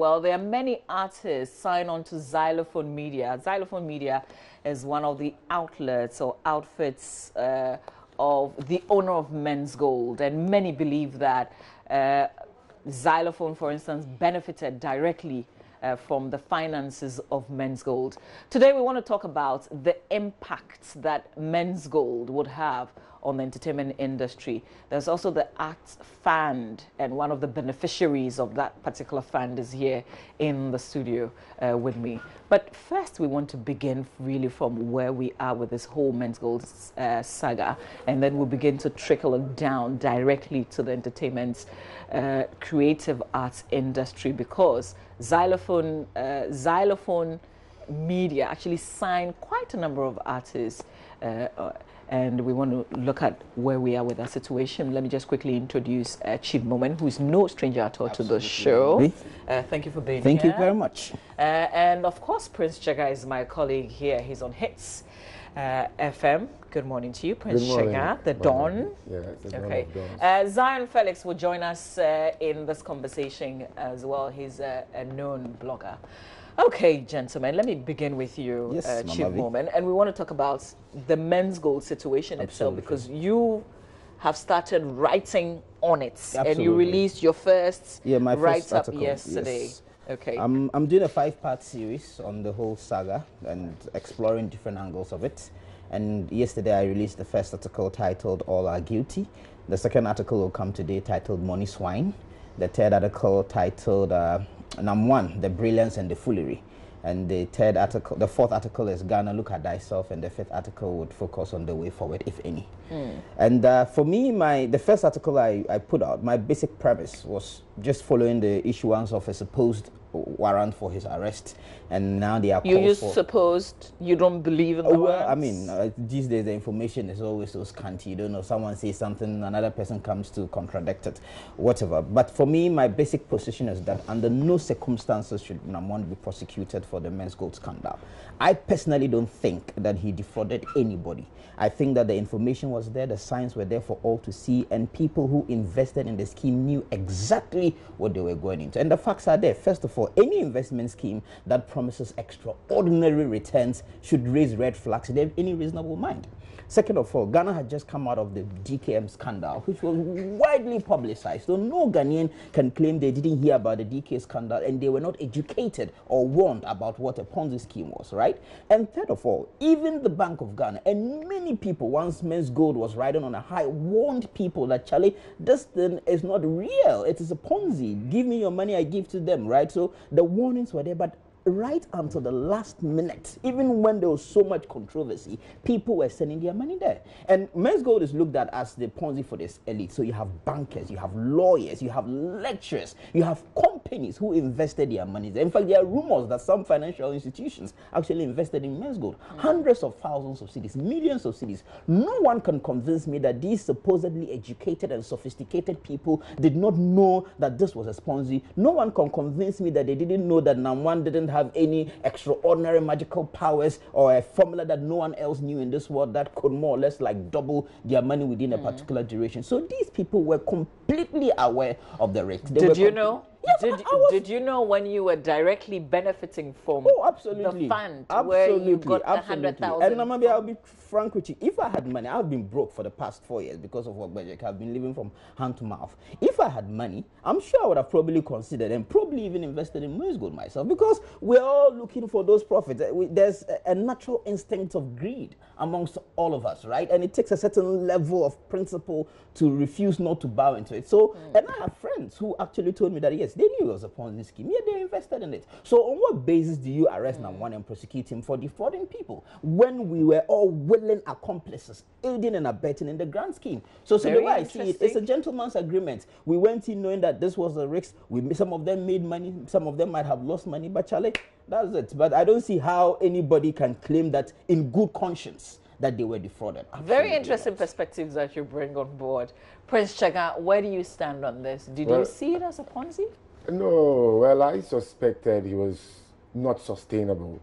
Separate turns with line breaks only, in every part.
Well, there are many artists signed on to Xylophone Media. Xylophone Media is one of the outlets or outfits of the owner of Menzgold, and many believe that Xylophone, for instance, benefited directly from the finances of Menzgold. Today, we want to talk about the impact that Menzgold would have on the entertainment industry. There's also the Arts Fund, and one of the beneficiaries of that particular fund is here in the studio with me. But first, we want to begin really from where we are with this whole Menzgold saga, and then we'll begin to trickle it down directly to the entertainment creative arts industry, because Xylophone Media actually signed quite a number of artists, and we want to look at where we are with that situation. Let me just quickly introduce Chief Moment, who is no stranger at all to the show. Thank you for being here.
Thank you very much.
And of course, Prince Chaga is my colleague here. He's on Hits FM. Good morning to you, Prince Chaga, the Don.
Yeah, it's
okay. Zion Felix will join us in this conversation as well. He's a known blogger. Okay, gentlemen, let me begin with you,
yes,
Chief Moment. And we want to talk about the Menzgold situation itself, because you have started writing on it.
Absolutely.
And you released your first write-up yesterday.
Yes.
Okay.
I'm doing a 5-part series on the whole saga and exploring different angles of it. And yesterday I released the first article titled All Are Guilty. The second article will come today titled Money Swine. The third article titled Nam1, The Brilliance and the Foolery. And the fourth article is Ghana, Look at Thyself, and the fifth article would focus on the way forward, if any. And for me, the first article I put out, my basic premise was just following the issuance of a supposed warrant for his arrest, and now they are
you use supposed, you don't believe in the
well, I mean, these days the information is always so scanty. You don't know, someone says something, another person comes to contradict it, whatever. But for me, my basic position is that under no circumstances should Namwan be prosecuted for the Menzgold scandal. I personally don't think that he defrauded anybody. I think that the information was there, the signs were there for all to see, and people who invested in the scheme knew exactly what they were going into. And the facts are there. First of all, any investment scheme that promises extraordinary returns should raise red flags in any reasonable mind. Second of all, Ghana had just come out of the DKM scandal, which was widely publicized. So no Ghanaian can claim they didn't hear about the DK scandal and they were not educated or warned about what a Ponzi scheme was, right? And third of all, even the Bank of Ghana and many people, once Menzgold was riding on a high, warned people that, Charlie, this thing is not real. It is a Ponzi. Give me your money, I give to them, right? So the warnings were there, but right until the last minute, even when there was so much controversy, people were sending their money there. And Menzgold is looked at as the Ponzi for this elite. So you have bankers, you have lawyers, you have lecturers, you have companies who invested their money there. In fact, there are rumors that some financial institutions actually invested in Menzgold. Hundreds of thousands of cedis, millions of cedis. No one can convince me that these supposedly educated and sophisticated people did not know that this was a Ponzi. No one can convince me that they didn't know that Namwan didn't have any extraordinary magical powers or a formula that no one else knew in this world that could more or less like double their money within a particular duration. So these people were completely aware of the risk.
Did you know?
Yes,
did you know when you were directly benefiting from
absolutely.
the fund
Absolutely.
where you got 100,000?
And maybe I'll be frank with you. If I had money, I've been broke for the past 4 years because of work budget. I've been living from hand to mouth. If I had money, I'm sure I would have probably considered and probably even invested in Menzgold myself, because we're all looking for those profits. There's a natural instinct of greed amongst all of us, right? And it takes a certain level of principle to refuse not to bow into it. So, and I have friends who actually told me that, yes, they knew it was a Ponzi scheme. Yeah, they invested in it. So on what basis do you arrest Namwan and prosecute him for defrauding people when we were all willing accomplices, aiding and abetting in the grand scheme? So the way I see it, it's a gentleman's agreement. We went in knowing that this was a risk. Some of them made money, some of them might have lost money, but Charlie, that's it. But I don't see how anybody can claim that in good conscience that they were defrauded.
Very interesting perspectives that you bring on board. Prince Chaga, where do you stand on this? Did you see it as a Ponzi?
No, well, I suspected he was not sustainable.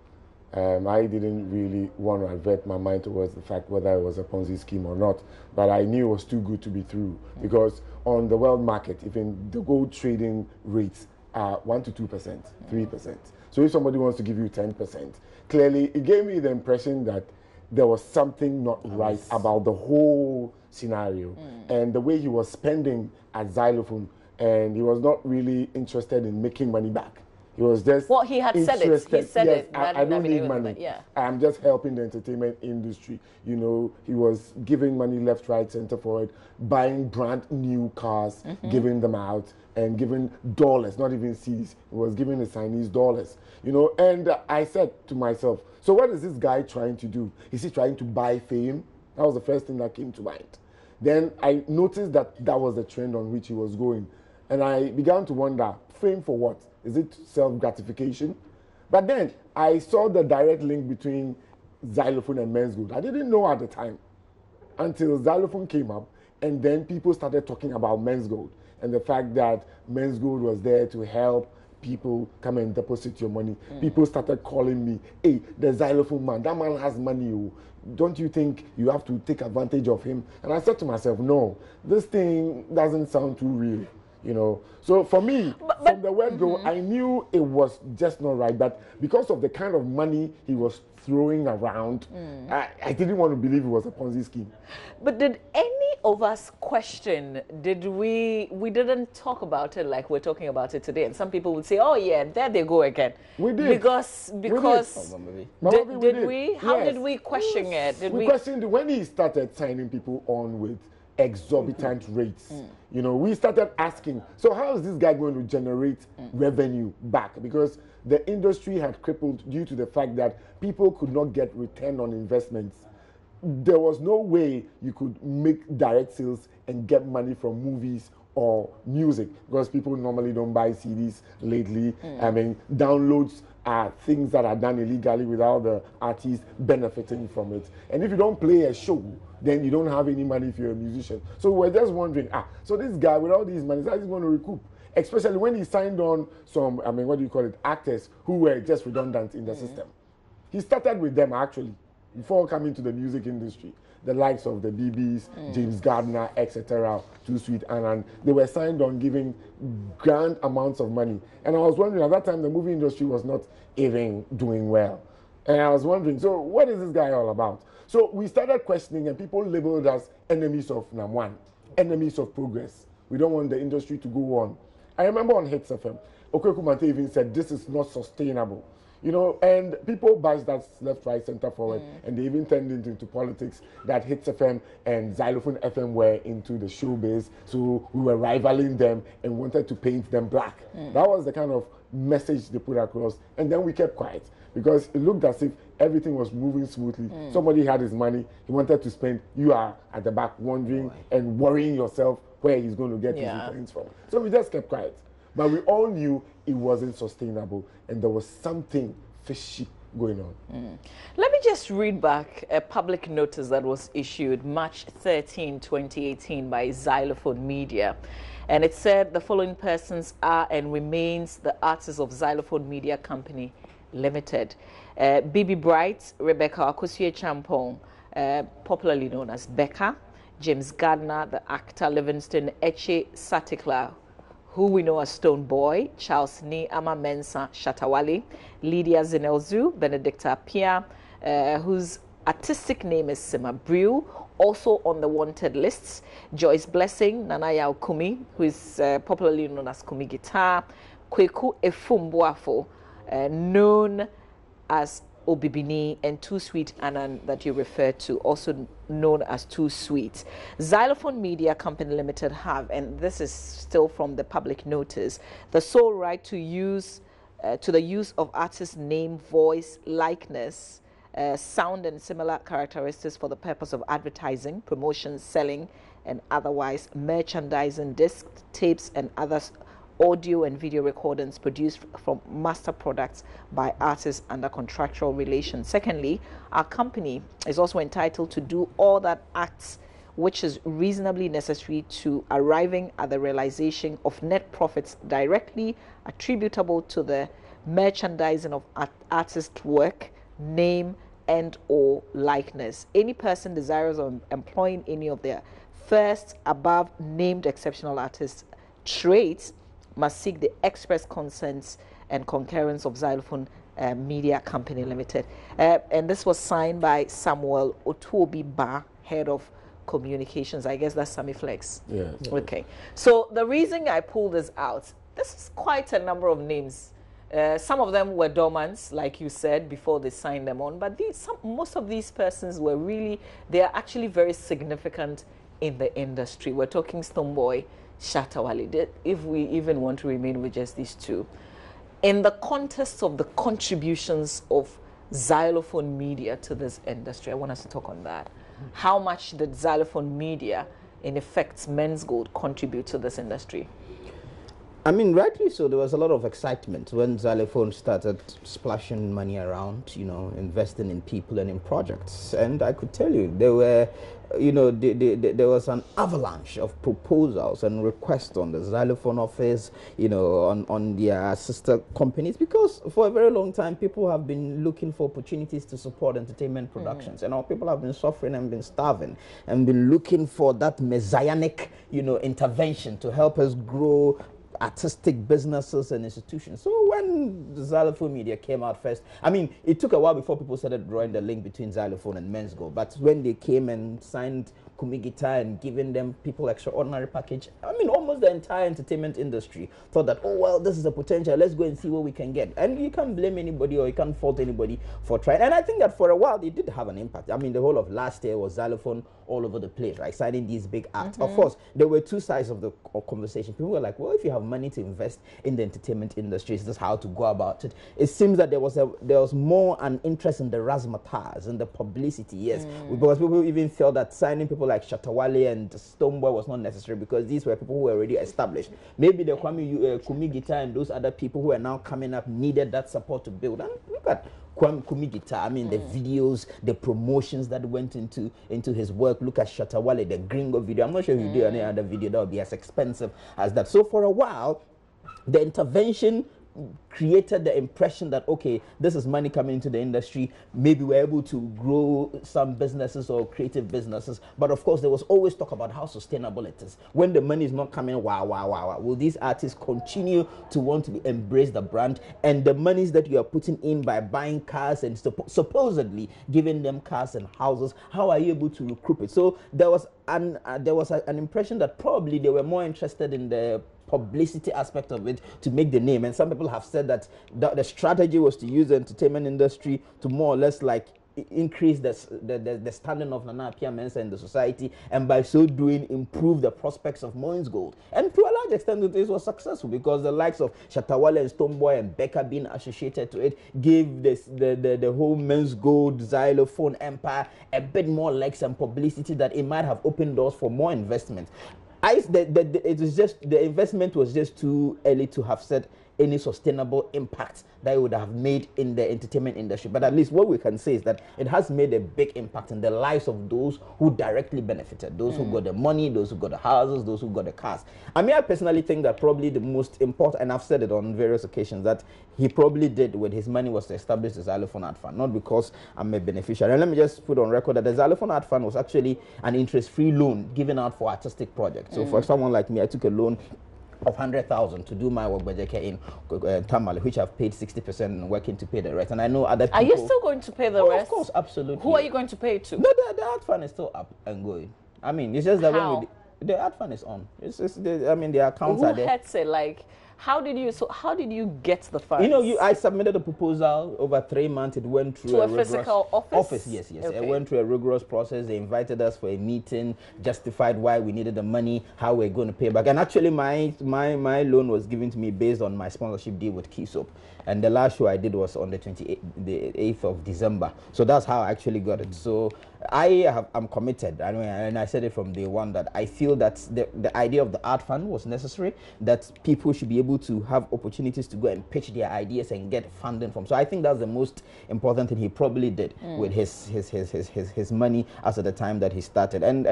I didn't really want to avert my mind towards the fact whether it was a Ponzi scheme or not, but I knew it was too good to be true, because on the world market, even the gold trading rates 1 to 2%, 3%. So if somebody wants to give you 10%, clearly it gave me the impression that there was something not right about the whole scenario and the way he was spending at Xylophone, and he was not really interested in making money back. He was just
well, he had said it. He said
yes,
it.
I don't need money.
Yeah.
I'm just helping the entertainment industry. You know, he was giving money left, right, center forward, buying brand new cars, giving them out, and giving dollars, not even C's. He was giving the Chinese dollars. You know, and I said to myself, so what is this guy trying to do? Is he trying to buy fame? That was the first thing that came to mind. Then I noticed that that was the trend on which he was going. And I began to wonder, fame for what? Is it self-gratification? But then I saw the direct link between Xylophone and Menzgold. I didn't know at the time until Xylophone came up, and then people started talking about Menzgold and the fact that Menzgold was there to help people come and deposit your money. People started calling me, hey, the Xylophone man, that man has money. Oh. Don't you think you have to take advantage of him? And I said to myself, no, this thing doesn't sound too real. You know, so for me, from the word go, I knew it was just not right. But because of the kind of money he was throwing around, I didn't want to believe it was a Ponzi scheme.
But did any of us question? Did we didn't talk about it like we're talking about it today? And some people would say, "Oh yeah, there they go again."
We did
because
we
did we? How did we question it?
We questioned when he started signing people on with exorbitant rates. You know, we started asking, so how is this guy going to generate revenue back? Because the industry had crippled due to the fact that people could not get return on investments. There was no way you could make direct sales and get money from movies or music, because people normally don't buy CDs lately. I mean, downloads are things that are done illegally without the artist benefiting from it. And if you don't play a show, then you don't have any money if you're a musician. So we're just wondering, so this guy with all these money, how is he going to recoup? Especially when he signed on some, I mean, what do you call it, actors who were just redundant in the system. He started with them actually, before coming to the music industry. The likes of the BBs, James Gardner, etc., Too Sweet, and they were signed on giving grand amounts of money. And I was wondering, at that time, the movie industry was not even doing well. And I was wondering, so what is this guy all about? So we started questioning, and people labeled us enemies of Namwan, enemies of progress. We don't want the industry to go on. I remember on Hits FM, Okweku Mante even said, this is not sustainable. You know, and people bashed that left, right, center, forward, and they even turned it into politics that Hits FM and Xylophone FM were into the showbiz, so we were rivaling them and wanted to paint them black. That was the kind of message they put across, and then we kept quiet because it looked as if everything was moving smoothly. Somebody had his money, he wanted to spend, you are at the back wondering and worrying yourself where he's going to get his returns from. So we just kept quiet. But we all knew it wasn't sustainable and there was something fishy going on.
Let me just read back a public notice that was issued March 13, 2018 by Xylophone Media. And it said the following persons are and remains the artists of Xylophone Media Company Limited. Bibi Bright, Rebecca Akosue Champong, popularly known as Becca, James Gardner, the actor Livingston Eche Satikla, who we know as Stone Boy, Charles Ni Ama Mensa Shatawale, Lydia Zinelzu, Benedicta Pia, whose artistic name is Sima Brew, also on the wanted lists, Joyce Blessing, Nanaya Okumi, who is popularly known as Kumi Guitar, Kweku Efumbuafo, known as Obibini, and Too Sweet Anan that you referred to, also known as Too Sweet. Xylophone Media Company Limited have, and this is still from the public notice, the sole right to use to the use of artist name, voice, likeness, sound and similar characteristics for the purpose of advertising, promotion, selling, and otherwise merchandising, discs, tapes, and others audio and video recordings produced from master products by artists under contractual relations. Secondly, our company is also entitled to do all that acts which is reasonably necessary to arriving at the realization of net profits directly attributable to the merchandising of artist work, name, and or likeness. Any person desirous of employing any of their first above named exceptional artist traits must seek the express consents and concurrence of Xylophone Media Company Limited. And this was signed by Samuel Otobi Ba, head of communications. I guess that's Sammy Flex.
Yes.
Okay. So the reason I pulled this out, this is quite a number of names. Some of them were dormant, like you said, before they signed them on. But most of these persons were really, they are actually very significant in the industry. We're talking Stonebwoy, Shatta Wale, if we even want to remain with just these two. In the context of the contributions of Xylophone Media to this industry, I want us to talk on that. How much did Xylophone Media, in effect, Menzgold, contribute to this industry?
I mean, rightly so, there was a lot of excitement when Xylophone started splashing money around, you know, investing in people and in projects. And I could tell you, there were, you know, there was an avalanche of proposals and requests on the Xylophone office, you know, on their sister companies, because for a very long time, people have been looking for opportunities to support entertainment productions. And our people have been suffering and been starving and been looking for that messianic, you know, intervention to help us grow artistic businesses and institutions. So when Xylophone Media came out first, I mean, it took a while before people started drawing the link between Xylophone and Menzgold, but when they came and signed Kumi Guitar and giving them people extraordinary package, I mean, almost the entire entertainment industry thought that, oh, well, this is a potential, let's go and see what we can get. And you can't blame anybody or you can't fault anybody for trying. And I think that for a while, it did have an impact. I mean, the whole of last year was Xylophone all over the place, right? Signing these big acts. Of course, there were two sides of the conversation. People were like, well, if you have money to invest in the entertainment industry, is this how to go about it? It seems that there was more an interest in the razzmatazz and the publicity, yes, because people even felt that signing people like Shatta Wale and Stonebwoy was not necessary because these were people who were already established. Maybe the Kumi Guitar and those other people who are now coming up needed that support to build. And look at Kumi Guitar, I mean, the videos, the promotions that went into his work. Look at Shatta Wale, the Gringo video. I'm not sure if you do any other video that would be as expensive as that. So for a while, the intervention created the impression that, okay, this is money coming into the industry. Maybe we're able to grow some businesses or creative businesses. But of course, there was always talk about how sustainable it is. When the money is not coming, wow, will these artists continue to want to embrace the brand? And the monies that you are putting in by buying cars and supposedly giving them cars and houses, how are you able to recoup it? So there was an impression that probably they were more interested in the publicity aspect of it to make the name. And some people have said that the strategy was to use the entertainment industry to more or less like increase the standing of Nana Appiah Mensah in the society, and by so doing improve the prospects of Menzgold. And to a large extent it was successful because the likes of Shatta Wale and Stonebwoy and Becca being associated to it gave the whole Menzgold Xylophone empire a bit more legs and publicity that it might have opened doors for more investment. It was just, the investment was just too early to have said any sustainable impact that it would have made in the entertainment industry. But at least what we can say is that it has made a big impact in the lives of those who directly benefited, those who got the money, those who got the houses, those who got the cars. I mean, I personally think that probably the most important, and I've said it on various occasions, that he probably did with his money was to establish the Xylophone Art Fund, not because I'm a beneficiary. And let me just put on record that the Xylophone Art Fund was actually an interest-free loan given out for artistic projects. So for someone like me, I took a loan of 100,000 to do my work in Tamale, which I've paid 60% and working to pay the rest. And I know other people.
Are you still going to pay the rest?
Of course, absolutely.
Who are you going to pay to?
No, the art fund is still up and going. I mean, it's just that
How?
when the art fund is on. I mean, the accounts are there.
Who heads it? Like, how did you get the funds?
You know, I submitted a proposal over 3 months. It went through
to a physical office?
Yes.
Okay.
It went through a rigorous process. They invited us for a meeting, justified why we needed the money, how we're going to pay back. And actually, my loan was given to me based on my sponsorship deal with Key Soap. And the last show I did was on the 8th of December. So that's how I actually got it. So I'm committed. I mean, and I said it from day one that I feel that the idea of the art fund was necessary, that people should be able to have opportunities to go and pitch their ideas and get funding from. So I think that's the most important thing he probably did with his money as at the time that he started. And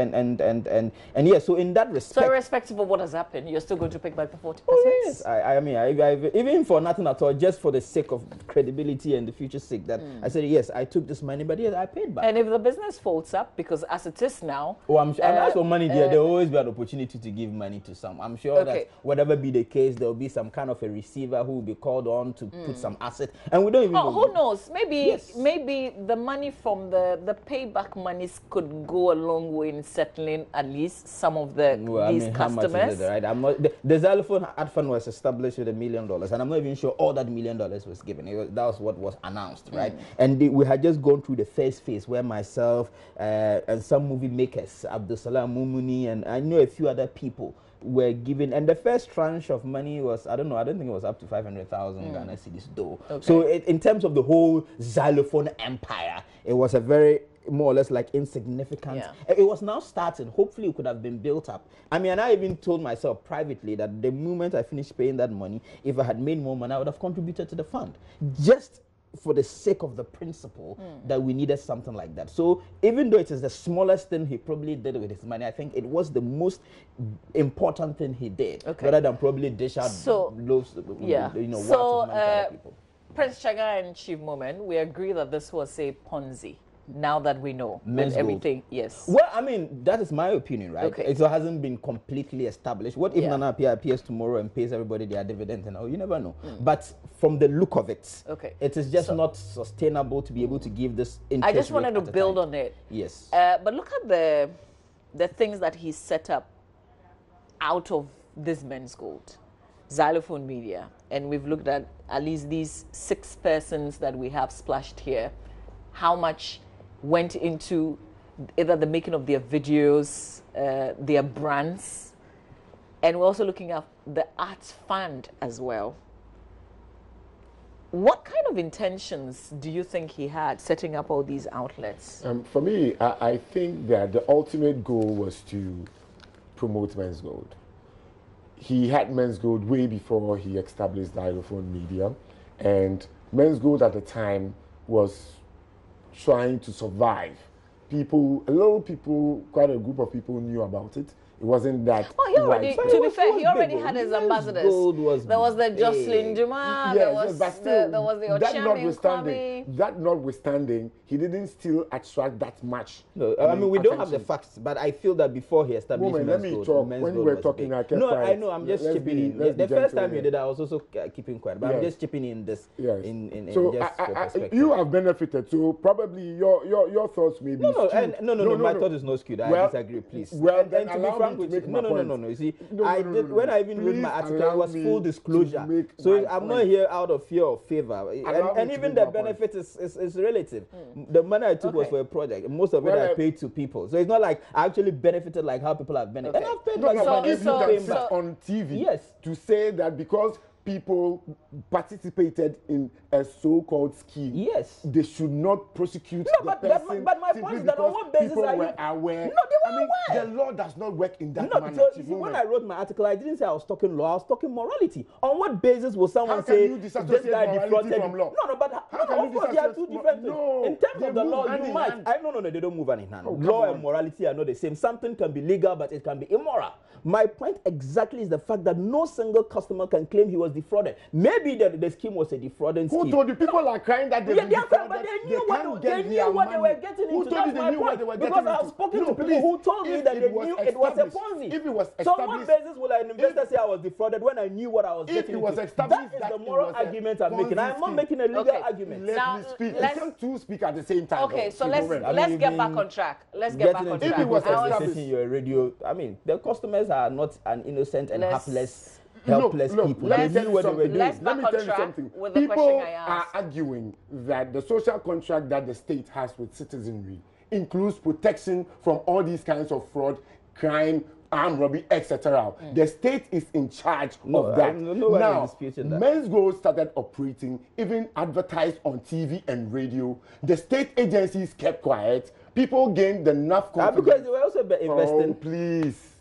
yeah, so in that respect.
So irrespective of what has happened, you're still going to pay back the 40%?
Oh, yes. I mean, even for nothing at all, just for the sake of credibility and the future sake, that I said, yes, I took this money, but yes, I paid back.
And if the business folds up, because as it is now...
Oh, I'm sure, and as for money, there will always be an opportunity to give money to some. I'm sure that whatever be the case, there will be be some kind of a receiver who will be called on to put some asset, and we don't even know.
Who knows? Maybe
Yes.
maybe the money from the payback monies could go a long way in settling at least some of these
How much
customers.
is it, right? I'm not. The Xylophone ad fund was established with $1 million, and I'm not even sure all that $1 million was given. That was what was announced, right? And we had just gone through the first phase where myself and some movie makers, Abdul Salam Mumuni, and I know a few other people were given, and the first tranche of money was, I don't think it was up to 500,000 Ghana cedis though.
Okay.
So in terms of the whole Xylophone empire, it was a very more or less like insignificant.
Yeah.
It was now starting. Hopefully it could have been built up. I mean, and I even told myself privately that the moment I finished paying that money, if I had made more money, I would have contributed to the fund. Just for the sake of the principle that we needed something like that. So even though it is the smallest thing he probably did with his money, I think it was the most important thing he did, rather than probably dish out loaves,
Yeah.
words
So
of money to other people.
Prince Chaga and Chief Moment, we agree that this was a Ponzi. Now that we know with
Menzgold.
everything, yes.
Well, I mean, that is my opinion, right?
Okay.
It hasn't been completely established. What if
Yeah.
Nana appears tomorrow and pays everybody their dividend and all? You never know. But from the look of it, it is just not sustainable to be able to give this interest
I just wanted to
rate at a
build
time.
on it.
Yes.
But look at the things that he set up out of this Menzgold. Xylophone Media. And we've looked at least these 6 persons that we have splashed here. How much went into either the making of their videos, their brands, and we're also looking at the arts fund as well. What kind of intentions do you think he had setting up all these outlets?
For me, I think that the ultimate goal was to promote Menzgold. He had Menzgold way before he established Xylophone Media, and Menzgold at the time was trying to survive. Quite a group of people knew about it. It wasn't that.
Well, he already,
widespread.
to be fair, he already had his ambassadors. There was the
big.
Jocelyn Juma, there was
but still,
the
that
Ochiamin Kwame.
That notwithstanding, he didn't still attract that much.
No, I mean we don't have the facts, but I feel that before he established
Let me
Menzgold,
talk.
Menzgold
When you were
was
talking,
big.
I kept
No,
quiet.
I know. I'm just chipping in. The first time you did, I was also keeping quiet, but I'm just chipping in this.
Yes.
So
just
for perspective.
you have benefited. So probably your thoughts may be skewed.
No. My thought is not skewed. I disagree, please.
Well,
and
then
to be
allow
frank
me to
with
make
you,
my point.
no. You see,
No.
when I even read my
Please
article, it
allow
was
me
full
to
disclosure.
make
So
my
I'm not
point.
here out of fear or favor. And
me to
even
make
the
my point.
benefit is relative. The money I took was for a project. Most of it
Well,
I paid to people. So it's not like I actually benefited like how people have benefited.
Okay.
And I've paid
No,
like
but
money
if you
to
can
pay
sit
back.
on TV
Yes.
to say that because people participated in a so-called scheme,
Yes.
they should not prosecute
No,
the
but
person
my
simply
point is that on
because
what basis
people
are you-
were aware.
No, they were aware.
The law does not work in that
No,
manner.
so you see, when I wrote my article, I didn't say I was talking law, I was talking morality. On what basis will someone
How can
say
you disassociate
this guy
morality
defrauded
from law?
No, but
How can
of
you
course they are two
disassociate
different things.
No,
In terms
they
of the
move
law,
hand
you
in
might.
hand.
No, they don't move hand in hand.
Oh,
Law
come
and
on.
morality are not the same. Something can be legal, but it can be immoral. My point exactly is the fact that no single customer can claim he was defrauded. Maybe the scheme was a defrauding scheme.
Who told you? People are crying that they've
Yeah,
been
they are crying,
defrauded.
but they knew
can't
what
get
they
their
knew what they
money.
were getting
Who
into.
told you
That's
they
my
knew what
point.
they were
Because
getting
I've
into?
spoken
No,
to people
please,
who told me
if
that
it
they
was
knew it was a
established-
Ponzi.
if it was
So on what
established-
basis will an investor say I was defrauded when I knew what I was
If
getting
it was
into?
established
That is
that
the
it
moral
was a
argument I'm making.
Ponzi
I'm not
scheme.
making a legal
Okay.
argument.
Let
Now,
me speak.
let's-
You can't two speak at the same time.
Okay,
though.
so
See,
let's
moment.
I mean,
let's get back
even
on track. Let's get back
Getting
on
into
If
track.
it was
people's
I was-
established-
conversation, your radio. I mean, the customers are not an innocent and
Let's-
helpless
Look,
people.
let
They
me tell
knew
you
what they were
something.
doing.
Let's
Let me
back
tell
on
you
track
something.
with the
People
question I
are
asked.
arguing that the social contract that the state has with citizenry includes protection from all these kinds of fraud, crime, armed robbery, etc. The state is in charge of that.
no one is
Now,
disputing that.
Menzgold started operating, even advertised on TV and radio. The state agencies kept quiet. People gained enough confidence.
Because they were also investing.
Oh, please.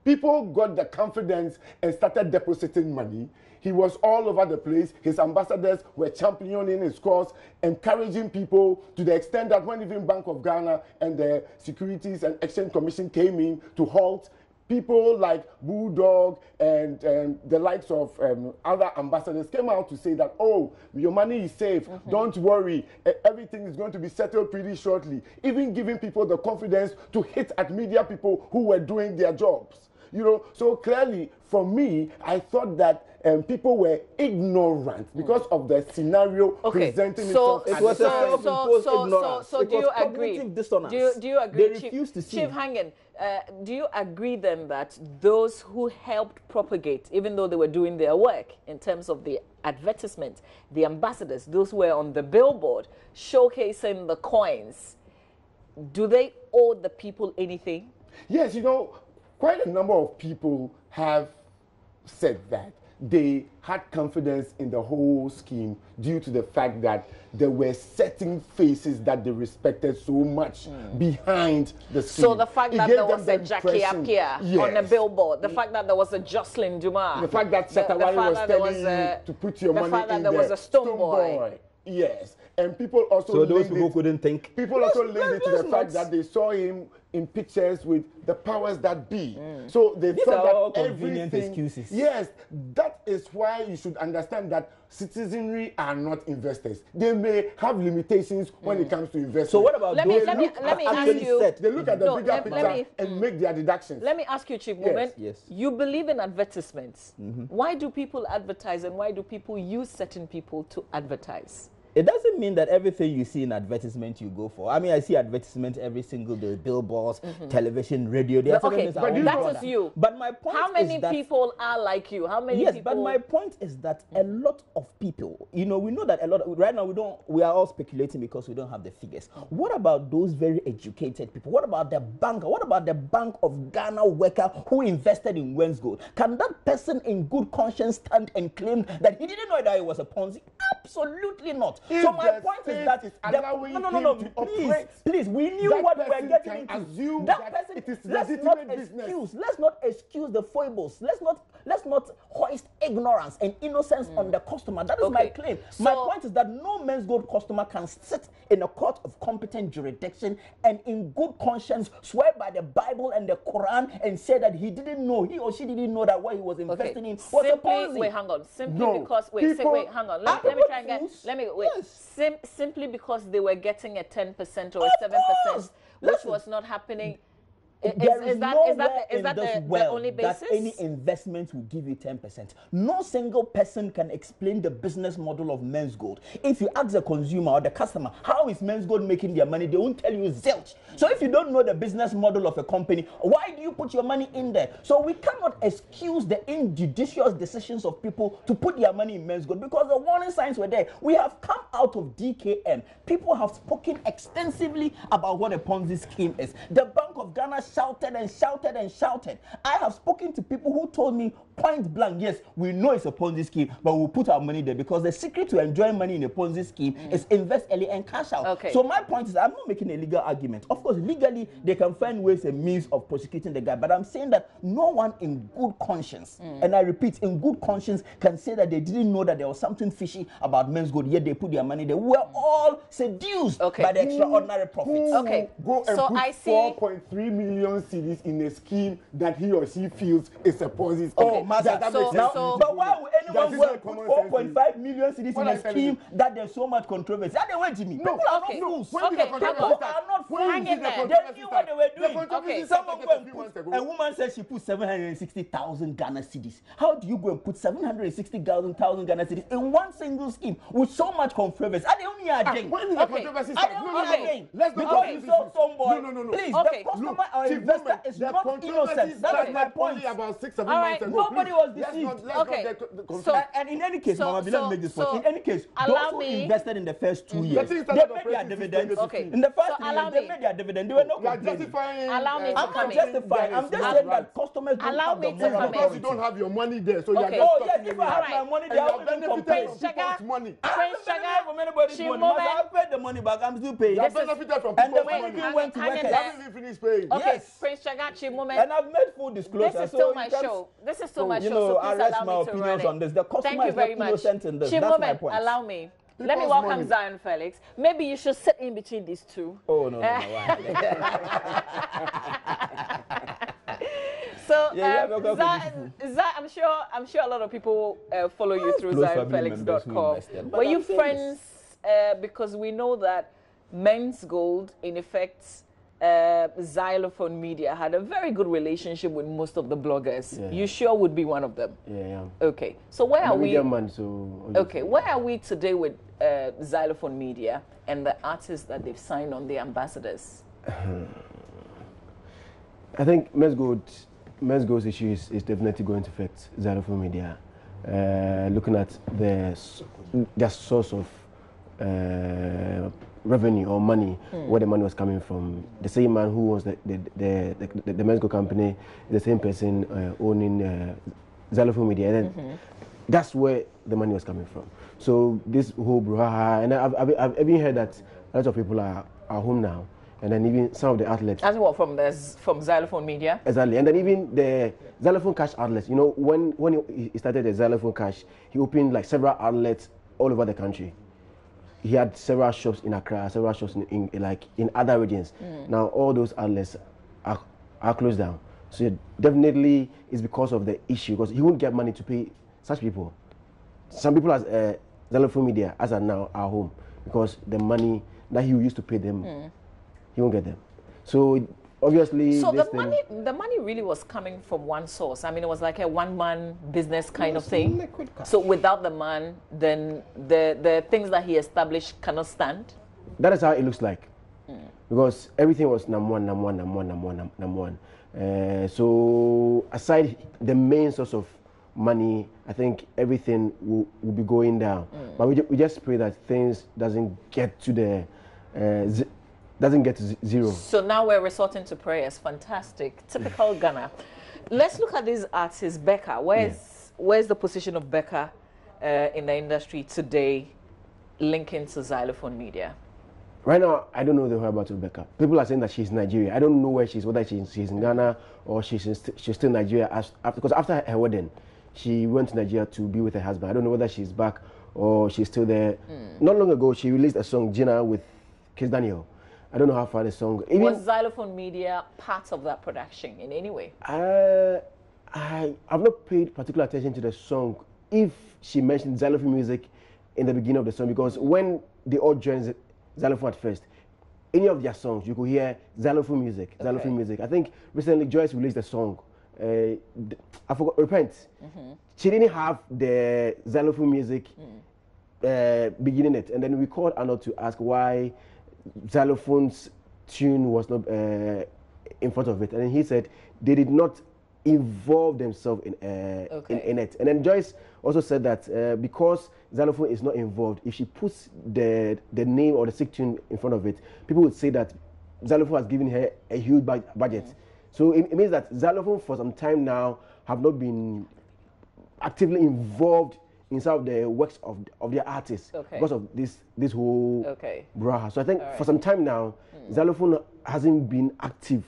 People got the confidence and started depositing money. He was all over the place. His ambassadors were championing his cause, encouraging people to the extent that when even Bank of Ghana and the Securities and Exchange Commission came in to halt, people like Bulldog and the likes of other ambassadors came out to say that, oh, your money is safe. Don't worry. Everything is going to be settled pretty shortly. Even giving people the confidence to hit at media people who were doing their jobs. You know, so clearly for me, I thought that people were ignorant because of the scenario presenting itself.
It was a self-imposed ignorance.
So
It
do you
was
agree?
cognitive dissonance.
Do you agree?
They refused to see.
Chief Hangen, do you agree then that those who helped propagate, even though they were doing their work in terms of the advertisement, the ambassadors, those who were on the billboard showcasing the coins, do they owe the people anything?
Yes, you know, quite a number of people have said that they had confidence in the whole scheme due to the fact that there were certain faces that they respected so much behind the scheme.
So the fact that there was a Jackie Appiah on the billboard, the fact that there was a Jocelyn Dumas,
the fact that Shatawale was telling you to put your money in
the fact that there was a Stone Boy.
Yes, and people also
so those people couldn't think.
People also linked it to the fact that they saw him in pictures with the powers that be. So they
These
thought
are all
that
convenient excuses.
Yes, that is why you should understand that citizenry are not investors. They may have limitations when it comes to investment.
So what about
let me ask you.
They look at the bigger picture and make their deductions.
Let me ask you, Chief Moment.
Yes.
You believe in advertisements. Why do people advertise and why do people use certain people to advertise?
It doesn't mean that everything you see in advertisement you go for. I mean, I see advertisements every single day, billboards, television, radio.
Okay, but that is you.
But my point is
how many
that
people are like you? How many people?
Yes, but my point is that a lot of people, you know, we know that a lot right now we are all speculating because we don't have the figures. What about those very educated people? What about the banker? What about the Bank of Ghana worker who invested in Menzgold? Can that person in good conscience stand and claim that he didn't know that it was a Ponzi? Absolutely not.
If
so my point is that please, we knew what we were getting into. That person,
it is
let's not
business.
Let's not excuse the foibles. Let's not hoist ignorance and innocence on the customer. That is my claim. So my point is that no Menzgold customer can sit in a court of competent jurisdiction and in good conscience swear by the Bible and the Quran and say that he or she didn't know that what he was investing in was a Ponzi.
Wait, hang on. Simply because wait, hang on. Let me try and get. Let me wait. Yes. Simply because they were getting a 10% or a 7%, which was not happening. Is that the only basis?
That any investment will give you 10%. No single person can explain the business model of Menzgold. If you ask the consumer or the customer, how is Menzgold making their money, they won't tell you zilch. So if you don't know the business model of a company, why do you put your money in there? So we cannot excuse the injudicious decisions of people to put their money in Menzgold because the warning signs were there. We have come out of DKM. People have spoken extensively about what a Ponzi scheme is. The Bank of Ghana shouted and shouted and shouted. I have spoken to people who told me point blank, yes, we know it's a Ponzi scheme, but we'll put our money there because the secret to enjoying money in a Ponzi scheme is invest early and cash out.
Okay.
So my point is, I'm not making a legal argument. Of course, legally, they can find ways and means of prosecuting the guy, but I'm saying that no one in good conscience, and I repeat, in good conscience, can say that they didn't know that there was something fishy about Menzgold, yet they put their money there. We're all seduced by the extraordinary profits.
Okay.
Go and
so
put
I see
4.3 million cedis in a scheme that he or she feels is a Ponzi scheme.
Oh, Master, but why would anyone go and put 4.5 million cedis in a scheme that there's so much controversy? That they went to me. People are not fools. People are not fools.
Hang in there.
They knew what they were doing.
Okay.
Someone go and put, a woman says she put 760,000 Ghana cedis. How do you go and put 760,000 Ghana cedis in one single scheme with so much controversy? Are they only again?
When did the controversy start?
Let's because you saw somebody.
No.
Please, the customer or investor is not innocent. That is my point.
About 6-7
right,
months ago.
Nobody was deceived. And in any case, Mama, let me make this point. In any case, those who invested in the first 2 years, they made their dividends. In the first 3 years, they made their dividend. They were not complaining.
Allow me to
I'm
come
not
in.
justifying. I'm just saying that customers don't have the money.
Because you don't have your money there, so you are
Okay.
just
Oh yes, if I had my money, they
and you
would
have
even
benefited
complain.
from people's money.
Prince Saga,
From anybody's money.
Chimomen.
I've paid the money back. I'm still paying.
You have benefited from
And the
people's
money
money.
even went to
hang in
workers.
You
there.
haven't even finished paying.
Okay,
Yes.
Prince Chagachi moment.
And I've made full disclosure.
This is
so
still
you
my
can't-
show. This is still my
you
show.
know,
So
I
please
rest
allow
my
me to run
opinions
it.
on this. The customer
Thank you
is
very
not
much.
innocent in this. That's my
Chimomen,
point.
allow me. Let me
People's
welcome
money.
Zion Felix. Maybe you should sit in between these two.
Oh no. Why?
So,
welcome,
I'm sure a lot of people follow you through
close family members who
ZionFelix.com.
invested. But
Were you
I'm saying
friends? Because we know that Menzgold, in effect, Xylophone Media had a very good relationship with most of the bloggers.
Yeah.
You sure would be one of them?
Yeah.
Okay. So where are we?
Man, so
Okay. Where are we today with Xylophone Media and the artists that they've signed on, the ambassadors?
I think Menzgold's issue is definitely going to affect Xylophone Media. Looking at their source of revenue or money, where the money was coming from. The same man who owns the Menzgold company, the same person owning Xylophone Media. And then that's where the money was coming from. So this whole brouhaha, and I've even heard that a lot of people are home now. And then even some of the outlets.
As what, from Xylophone Media?
Exactly. And then even the Xylophone Cash outlets. You know, when he started the Xylophone Cash, he opened like several outlets all over the country. He had several shops in Accra, several shops in other regions. Now all those outlets are closed down. So definitely it's because of the issue, because he won't get money to pay such people. Some people as Xylophone Media as are now are home because the money that he used to pay them, he won't get them. So obviously,
so the money really was coming from one source. I mean, it was like a one-man business kind of thing. So without the man, then the things that he established cannot stand.
That is how it looks like, because everything was number one. So aside the main source of money, I think everything will be going down. But we just pray that things doesn't get to zero.
So now we're resorting to prayers. Fantastic. Typical Ghana. Let's look at these artists. Becca, where's the position of Becca in the industry today, linking to Xylophone Media?
Right now, I don't know the whereabouts of Becca. People are saying that she's Nigeria. I don't know where she's, whether she's in Ghana or she's still Nigeria. Because after her wedding, she went to Nigeria to be with her husband. I don't know whether she's back or she's still there. Not long ago, she released a song, Gina, with Kiss Daniel. I don't know how far the song.
Was Xylophone Media part of that production in any way?
I've not paid particular attention to the song if she mentioned Xylophone music in the beginning of the song, because when they all joined Xylophone at first, any of their songs you could hear Xylophone music. Xylophone music. I think recently Joyce released a song. I forgot. Repent. She didn't have the Xylophone music beginning it, and then we called Arnold to ask why Xylophone's tune was not in front of it, and he said they did not involve themselves in it. And then Joyce also said that because Xylophone is not involved, if she puts the name or the sick tune in front of it, people would say that Xylophone has given her a huge budget. So it means that Xylophone for some time now have not been actively involved in some of the works of their artists because of this whole brouhaha. So I think for some time now, Xylophone hasn't been active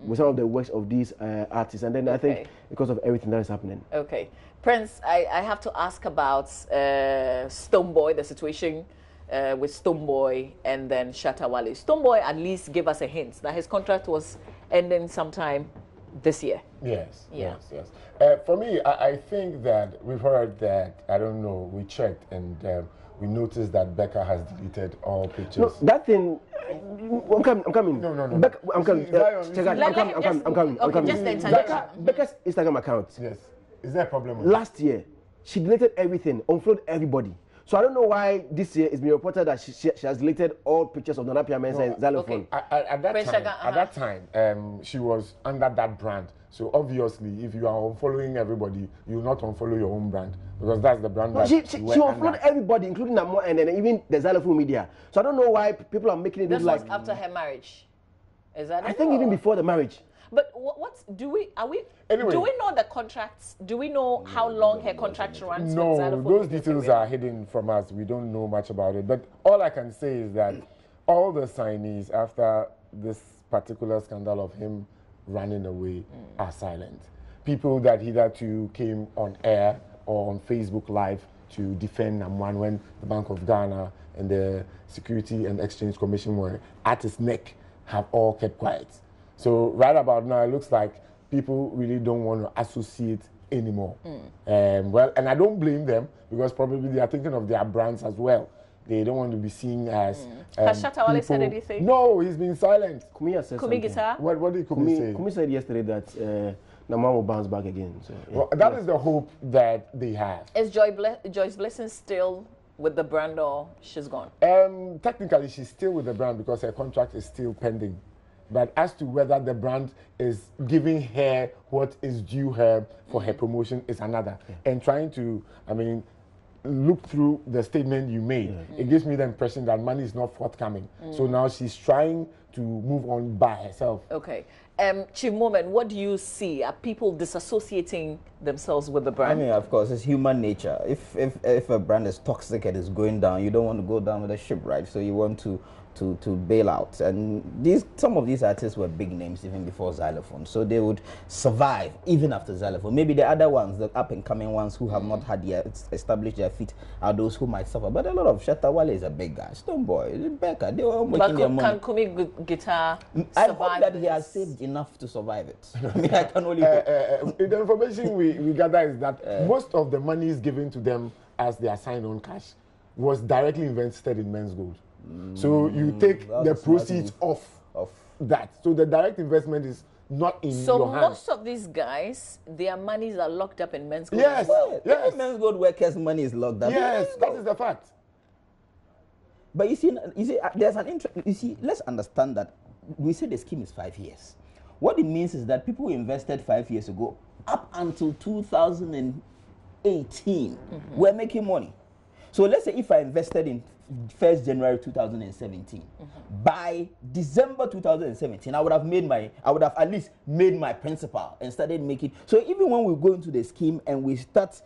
with some of the works of these artists, and then I think because of everything that is happening.
Okay, Prince, I have to ask about Stonebwoy, the situation with Stonebwoy and then Shatta Wale. Stonebwoy at least gave us a hint that his contract was ending sometime this year.
Yes.
Yeah.
Yes. For me, I think that we've heard that, I don't know, we checked and we noticed that Becca has deleted all pictures.
No, that thing, I'm coming.
No.
Becca, I'm coming. I'm coming.
Just the interjection.
Becca's Instagram account.
Yes. Is there a problem with
last year, she deleted everything, unfollowed everybody. So I don't know why this year it's been reported that she has deleted all pictures of Nana Piamensa and Xylophone.
At that time, she was under that brand. So obviously, if you are unfollowing everybody, you will not unfollow your own brand, because that's the brand that
she unfollowed everybody, including Namo and then even the Xylophone Media. So I don't know why people are making it look like.
This was after her marriage. Is that?
I think even before the marriage.
But do we know the contracts? Do we know how long her contract runs?
No, those details are hidden from us. We don't know much about it. But all I can say is that all the signees after this particular scandal of him running away are silent. People that hitherto came on air or on Facebook Live to defend Namwan when the Bank of Ghana and the Security and Exchange Commission were at his neck have all kept quiet. So right about now, it looks like people really don't want to associate anymore. And I don't blame them, because probably they are thinking of their brands as well. They don't want to be seen as.
Has Shatta Wale said anything?
No, he's been silent.
Kumi has said
Kumi
something.
Guitar?
What did Kumi say?
Kumi said yesterday that Naman will bounce back again. So, yeah.
Well, that is the hope that they have.
Is Joyce Blessing still with the brand, or she's gone?
Technically, she's still with the brand because her contract is still pending. But as to whether the brand is giving her what is due her for her promotion is another. And trying to, look through the statement you made, it gives me the impression that money is not forthcoming. So now she's trying to move on by herself.
Okay. Chief Moment, what do you see? Are people disassociating themselves with the brand?
I mean, of course, it's human nature. If a brand is toxic and is going down, you don't want to go down with the ship, right? So you want to bail out. And some of these artists were big names even before Xylophone, so they would survive even after Xylophone. Maybe the other ones, the up and coming ones who have not had yet established their feet, are those who might suffer. But a lot of Shatta Wale is a big guy. Stonebwoy, Becca, they were all making their money.
Can Kumi Guitar
I
survive
hope that
this?
he has saved enough to survive it. I mean, I can only hope.
The information we gather is that most of the money is given to them as their sign-on cash was directly invested in Menzgold. So you take the proceeds off that. So the direct investment is not in your hands.
Most of these guys, their monies are locked up in Menzgold
Yes,
as well.
yes.
Menzgold workers' money is locked up.
Yes, that is the fact.
But you see, there's an interest. You see, let's understand that we say the scheme is 5 years. What it means is that people who invested 5 years ago, up until 2018, were making money. So let's say if I invested in 1st January 2017, by December 2017, I would have at least made my principal and started making. So even when we go into the scheme and we start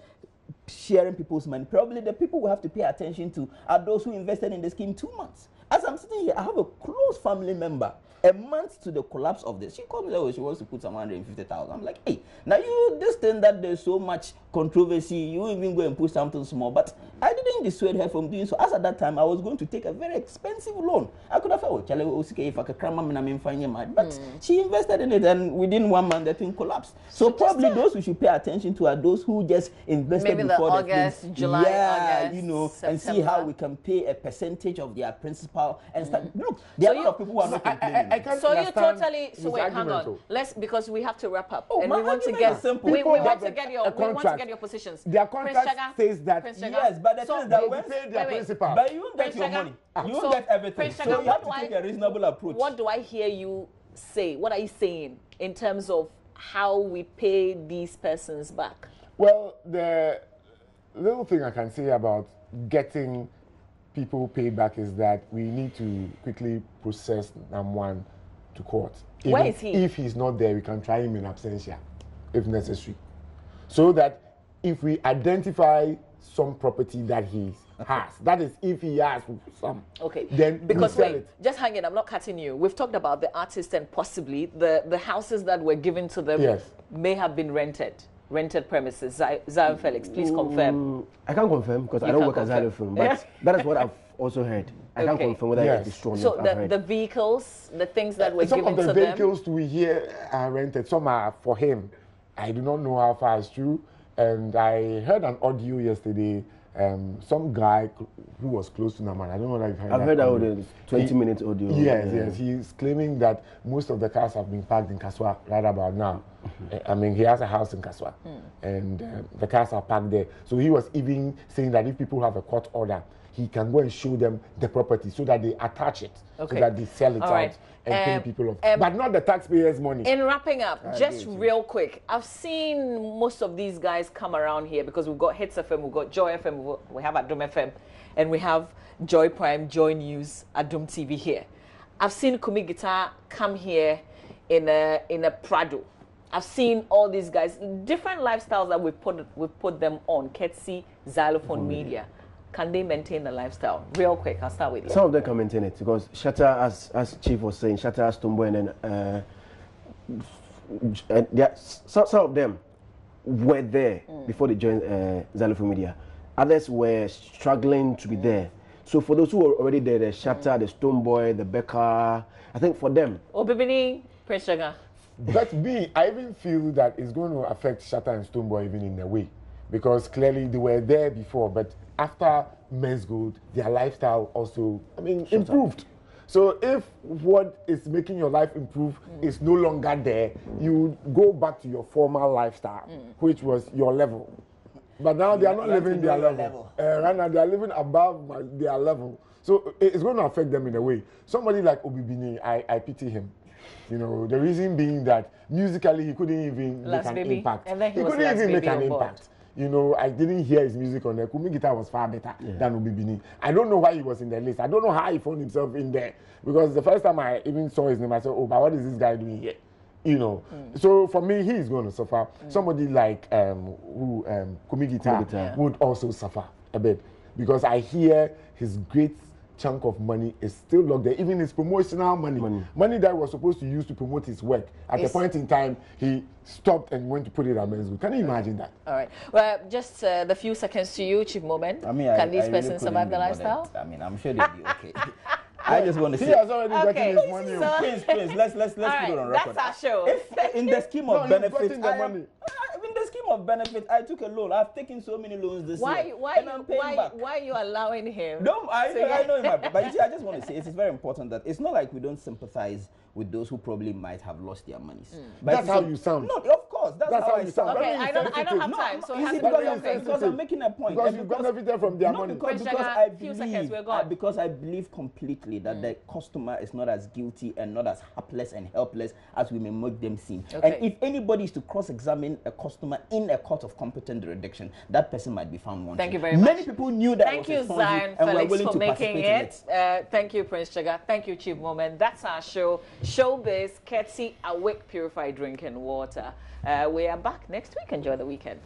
sharing people's money, probably the people we have to pay attention to are those who invested in the scheme 2 months. As I'm sitting here, I have a close family member. A month to the collapse of this, she called me that she wants to put some 150,000. I'm like, hey, now this thing that there's so much controversy, you even go and put something small. But I didn't dissuade her from doing so. As at that time, I was going to take a very expensive loan. I could have thought, if I could cram my money, but she invested in it, and within 1 month, the thing collapsed. So probably those we should pay attention to are those who just invested
maybe
before
August, July, August,
and see how we can pay a percentage of their principal and start. Look, there are a lot of people who are not complaining.
So you totally. So wait, hang on. Because we have to wrap up, and we want to get
simple.
we want to get your positions.
Their contract says that
yes, but the thing is that
they
when
pay their principal.
but you won't get your money. You won't get everything. So you have to take a reasonable approach.
What do I hear you say? What are you saying in terms of how we pay these persons back?
Well, the little thing I can say about getting people paid back is that we need to quickly process Namwan to court.
Where is he?
If he's not there, we can try him in absentia, if necessary. So that if we identify some property that he has, that is if he has some,
okay,
then
because
we sell
wait,
it.
just hang it, I'm not cutting you. We've talked about the artists and possibly the houses that were given to them may have been rented premises. Zion Felix, please confirm.
I can't confirm because I don't work at Xylophone, but that is what I've also heard. I can't confirm whether it is strong.
So the vehicles, the things that were
some
given to them.
Some of the vehicles we hear are rented. Some are for him. I do not know how far it's true. And I heard an audio yesterday. Some guy who was close to Naman. I don't know if
I've heard that 20-minute audio.
Yes. He's claiming that most of the cars have been parked in Kaswa right about now. I mean, he has a house in Kaswa, and the cars are parked there. So he was even saying that if people have a court order, he can go and show them the property so that they attach it, so that they sell it out and pay people off. But not the taxpayers' money.
In wrapping up, just real quick, I've seen most of these guys come around here because we've got Hits FM, we've got Joy FM, we have Adum FM, and we have Joy Prime, JoyNews, Adum TV here. I've seen Kumi Guitar come here in a Prado. I've seen all these guys, different lifestyles that we've put them on, courtesy Xylophone Media. Can they maintain the lifestyle? Real quick, I'll start with you.
Some of them can maintain it because Shatta, as Chief was saying, Shatta, Stonebwoy, and then some of them were there before they joined Xylophone Media. Others were struggling to be there. So for those who were already there, the Shatta, the Stonebwoy, the Becca, I think for them.
Obibini, Prince Sugar.
But I even feel that it's going to affect Shatta and Stonebwoy even in a way. because clearly they were there before, but after Menzgold, their lifestyle also, improved. So if what is making your life improve is no longer there, you go back to your former lifestyle, which was your level. But now they are not living their level. Right now they are living above their level. So it's going to affect them in a way. Somebody like Obibini, I pity him. You know, the reason being that musically he couldn't even make an impact.
And then he
couldn't even make an impact. You know, I didn't hear his music on there. Kumi guitar was far better than Obibini. I don't know why he was in the list. I don't know how he found himself in there. Because the first time I even saw his name, I said, oh, but what is this guy doing here? You know, so for me, he's going to suffer. Somebody like Kumi guitar would also suffer a bit, because I hear his great chunk of money is still locked there. Even his promotional money that was supposed to use to promote his work. At a point in time, he stopped and went to put it at Menzgold. Can you imagine that?
All right. Well, just the few seconds to you, Chief Moment. Can these persons survive the lifestyle?
I'm sure they'll be okay. I just want to say.
He has already gotten his money.
So
Prince, let's put it on record.
That's our show.
If in the scheme of benefits,
the money.
In the scheme of benefits, I took a loan. I've taken so many loans this year.
Why are you allowing him?
I know, but you see, I just want to say it's very important that it's not like we don't sympathize with those who probably might have lost their monies.
That's how you sound.
No, of course, that's how I sound.
Okay, I don't have time. So
because I'm making a point.
Because you've benefited from their money.
Because I believe completely that the customer is not as guilty and not as helpless and helpless as we may make them seem.
Okay.
And if anybody is to cross-examine a customer in a court of competent jurisdiction, that person might be found wanting.
Thank you very much.
Many people knew that.
Thank you, Zion Felix, for making it. Thank you, Prince Chaga. Thank you, Chief Moment. That's our show. Showbiz, courtesy Awake Purified Drinking Water. We are back next week. Enjoy the weekend.